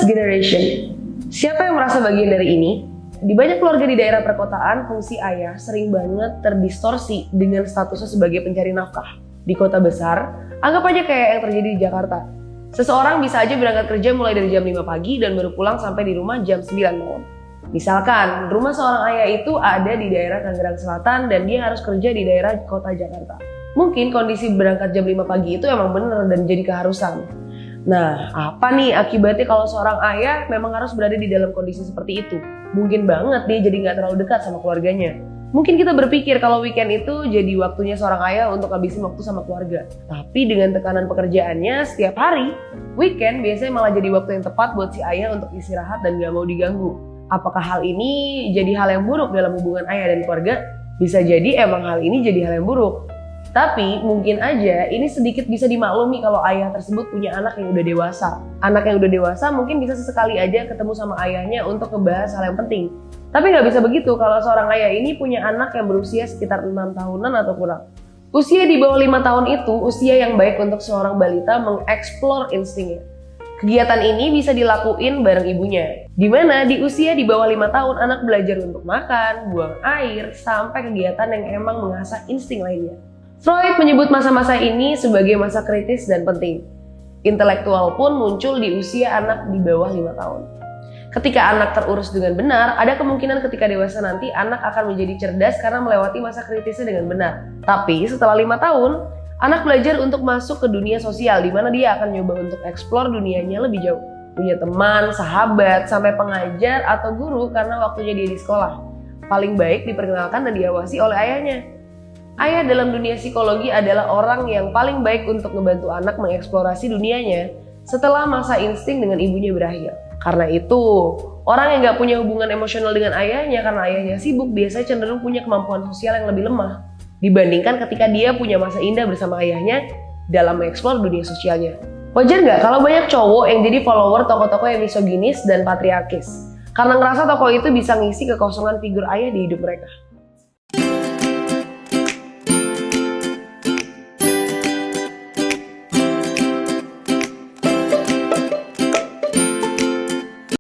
generation. Siapa yang merasa bagian dari ini? Di banyak keluarga di daerah perkotaan, fungsi ayah sering banget terdistorsi dengan statusnya sebagai pencari nafkah. Di kota besar, anggap aja kayak yang terjadi di Jakarta. Seseorang bisa aja berangkat kerja mulai dari jam 5 pagi dan baru pulang sampai di rumah jam 9 malam. Misalkan, rumah seorang ayah itu ada di daerah Tangerang Selatan dan dia harus kerja di daerah kota Jakarta. Mungkin kondisi berangkat jam 5 pagi itu emang bener dan jadi keharusan. Nah, apa nih akibatnya kalau seorang ayah memang harus berada di dalam kondisi seperti itu? Mungkin banget dia jadi nggak terlalu dekat sama keluarganya. Mungkin kita berpikir kalau weekend itu jadi waktunya seorang ayah untuk habisin waktu sama keluarga. Tapi dengan tekanan pekerjaannya setiap hari, weekend biasanya malah jadi waktu yang tepat buat si ayah untuk istirahat dan gak mau diganggu. Apakah hal ini jadi hal yang buruk dalam hubungan ayah dan keluarga? Bisa jadi emang hal ini jadi hal yang buruk. Tapi mungkin aja ini sedikit bisa dimaklumi kalau ayah tersebut punya anak yang udah dewasa. Anak yang udah dewasa mungkin bisa sesekali aja ketemu sama ayahnya untuk ngebahas hal yang penting. Tapi nggak bisa begitu kalau seorang ayah ini punya anak yang berusia sekitar 6 tahunan atau kurang. Usia di bawah 5 tahun itu usia yang baik untuk seorang balita mengeksplor instingnya. Kegiatan ini bisa dilakuin bareng ibunya. Dimana di usia di bawah 5 tahun anak belajar untuk makan, buang air, sampai kegiatan yang emang mengasah insting lainnya. Freud menyebut masa-masa ini sebagai masa kritis dan penting. Intelektual pun muncul di usia anak di bawah 5 tahun. Ketika anak terurus dengan benar, ada kemungkinan ketika dewasa nanti anak akan menjadi cerdas karena melewati masa kritisnya dengan benar. Tapi setelah 5 tahun, anak belajar untuk masuk ke dunia sosial di mana dia akan nyoba untuk eksplor dunianya lebih jauh. Punya teman, sahabat, sampai pengajar atau guru karena waktunya dia di sekolah. Paling baik diperkenalkan dan diawasi oleh ayahnya. Ayah dalam dunia psikologi adalah orang yang paling baik untuk membantu anak mengeksplorasi dunianya setelah masa insting dengan ibunya berakhir. Karena itu, orang yang gak punya hubungan emosional dengan ayahnya karena ayahnya sibuk biasanya cenderung punya kemampuan sosial yang lebih lemah dibandingkan ketika dia punya masa indah bersama ayahnya dalam mengeksplor dunia sosialnya. Wajar gak kalau banyak cowok yang jadi follower tokoh-tokoh yang misoginis dan patriarkis? Karena ngerasa tokoh itu bisa ngisi kekosongan figur ayah di hidup mereka.